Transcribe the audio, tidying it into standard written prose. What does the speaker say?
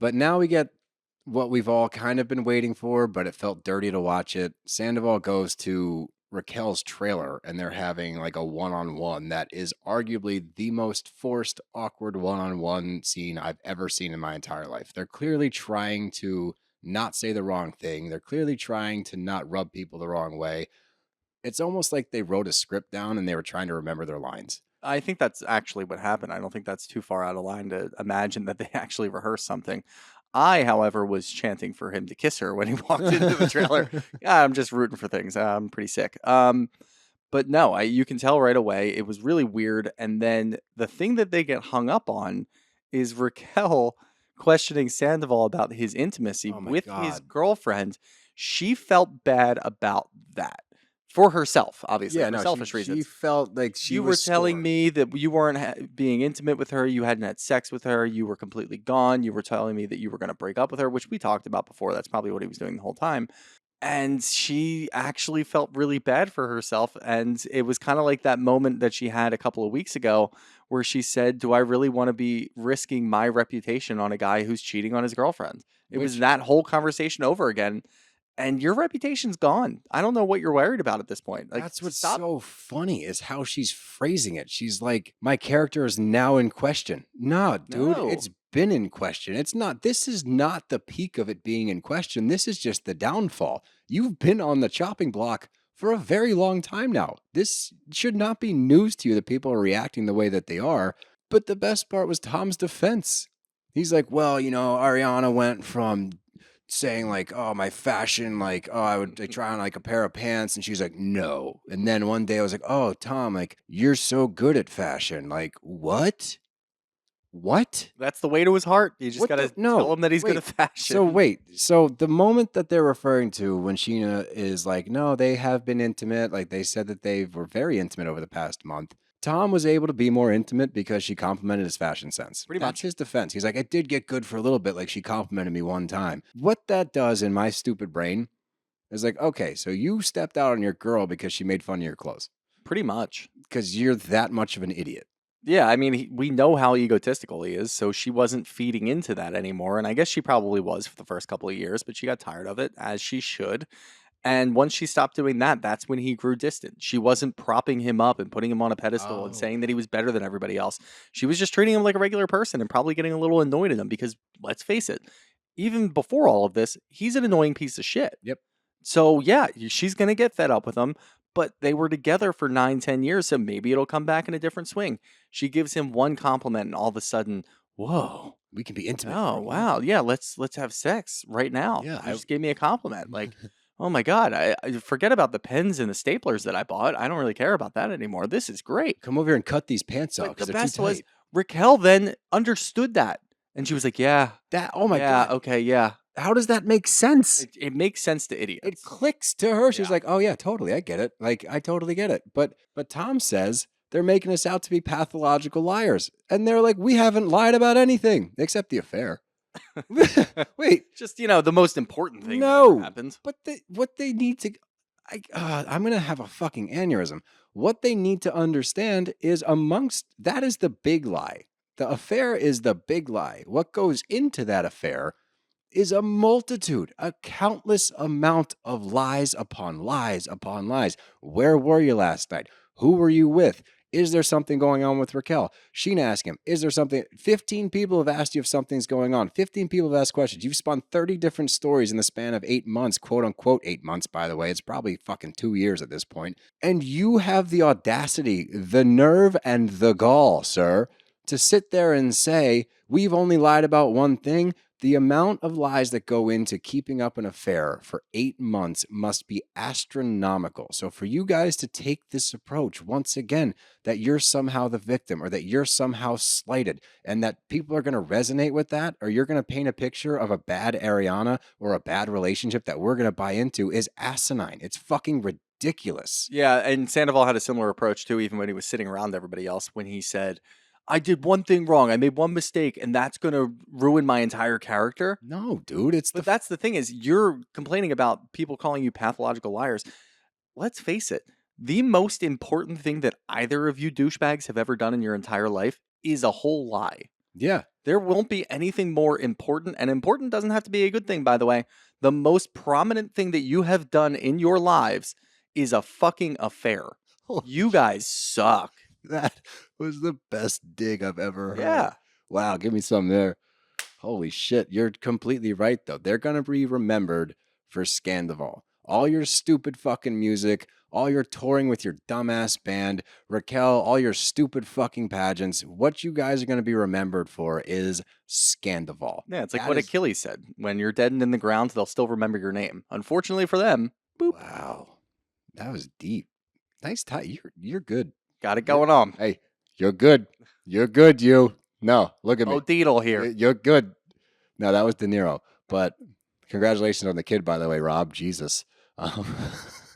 But now we get what we've all kind of been waiting for, but it felt dirty to watch it. Sandoval goes to Raquel's trailer and they're having like a one-on-one that is arguably the most forced, awkward one-on-one scene I've ever seen in my entire life. They're clearly trying to not say the wrong thing. They're clearly trying to not rub people the wrong way. It's almost like they wrote a script down and they were trying to remember their lines. I think that's actually what happened. I don't think that's too far out of line to imagine that they actually rehearsed something. I, however, was chanting for him to kiss her when he walked into the trailer. Yeah, I'm just rooting for things. I'm pretty sick. But no, you can tell right away it was really weird. And then the thing that they get hung up on is Raquel questioning Sandoval about his intimacy Oh my with his God. girlfriend. She felt bad about that for herself, obviously, Yeah, for no, selfish she reasons. felt like she You were was telling scorned. me that you weren't being intimate with her. You hadn't had sex with her. You were completely gone. You were telling me that you were going to break up with her, which we talked about before. That's probably what he was doing the whole time. And she actually felt really bad for herself. And it was kind of like that moment that she had a couple of weeks ago where she said, do I really want to be risking my reputation on a guy who's cheating on his girlfriend? It was Which that whole conversation over again. And your reputation's gone. I don't know what you're worried about at this point. Like, that's what's stop. so funny is how she's phrasing it. She's like, my character is now in question. Nah, dude, No. it's been in question. It's not, this is not the peak of it being in question. This is just the downfall. You've been on the chopping block for a very long time now. This should not be news to you that people are reacting the way that they are. But the best part was Tom's defense. He's like, well, Ariana went from saying like, oh, my fashion, like, oh, I would like, try on like a pair of pants. And she's like, no. And then one day I was like, oh, Tom, like, you're so good at fashion. Like, what? What? That's the way to his heart. You just What gotta the? tell No. him that he's good Wait. at fashion. So wait. So the moment that they're referring to when Sheena is like, no, they have been intimate. Like they said that they were very intimate over the past month. Tom was able to be more intimate because she complimented his fashion sense. Pretty That's much. his defense. He's like, it did get good for a little bit. Like she complimented me one time. What that does in my stupid brain is like, okay, so you stepped out on your girl because she made fun of your clothes Pretty much. because you're that much of an idiot. Yeah, I mean, we know how egotistical he is, so she wasn't feeding into that anymore. And I guess she probably was for the first couple of years, but she got tired of it, as she should. And once she stopped doing that, that's when he grew distant. She wasn't propping him up and putting him on a pedestal and Oh. saying that he was better than everybody else. She was just treating him like a regular person and probably getting a little annoyed at him because, let's face it, even before all of this, he's an annoying piece of shit. Yep. So yeah, she's gonna get fed up with him. But they were together for 9, 10 years, so maybe it'll come back in a different swing. She gives him one compliment, and all of a sudden, whoa! We can be intimate. Oh wow, yeah, let's have sex right now. Yeah, You just gave me a compliment. Like, oh my god, I forget about the pens and the staplers that I bought. I don't really care about that anymore. This is great. come over here and cut these pants off But because the they're too best was tight. Raquel then understood that, and she was like, yeah, That, oh my yeah, God. okay, yeah. How does that make sense? It makes sense to It idiots. clicks to her. She's Yeah. like, "Oh yeah, totally. I get it. Like I totally get it." But Tom says they're making us out to be pathological liars. And they're like, "We haven't lied about anything except the affair." Wait, Just the most important thing that no. ever happened. But what they need to I'm going to have a fucking aneurysm. What they need to understand is amongst that is the big lie. The affair is the big lie. What goes into that affair is a multitude, a countless amount of lies upon lies upon lies. Where were you last night? Who were you with? Is there something going on with Raquel? Sheena asked him, is there something? 15 people have asked you if something's going on. 15 people have asked questions. You've spun 30 different stories in the span of 8 months, quote unquote 8 months, by the way. It's probably fucking 2 years at this point. And you have the audacity, the nerve, and the gall, sir, to sit there and say, we've only lied about one thing. The amount of lies that go into keeping up an affair for 8 months must be astronomical. So for you guys to take this approach, once again, that you're somehow the victim or that you're somehow slighted and that people are going to resonate with that, or you're going to paint a picture of a bad Ariana or a bad relationship that we're going to buy into is asinine. It's fucking ridiculous. Yeah, and Sandoval had a similar approach too, even when he was sitting around everybody else, when he said, I did one thing wrong. I made one mistake, and that's going to ruin my entire character. No, dude, it's But that's the thing is you're complaining about people calling you pathological liars. Let's face it. The most important thing that either of you douchebags have ever done in your entire life is a whole lie. Yeah. There won't be anything more important, and important doesn't have to be a good thing, by the way. The most prominent thing that you have done in your lives is a fucking affair. Holy You shit. guys suck. That was the best dig I've ever heard. Yeah. Wow, give me some there. Holy shit, you're completely right though. They're gonna be remembered for Scandival. All your stupid fucking music, all your touring with your dumbass band, Raquel, all your stupid fucking pageants. What you guys are gonna be remembered for is Scandival. Yeah, it's like That what is Achilles said. When you're dead and in the ground, they'll still remember your name. Unfortunately for them, boop. wow. That was deep. Nice tie. You're good. Got it You're going on. hey, you're good. You're good, you. No, look at Oh, me. Deedle here. You're good. No, that was De Niro. But congratulations on the kid, by the way, Rob. Jesus. Um,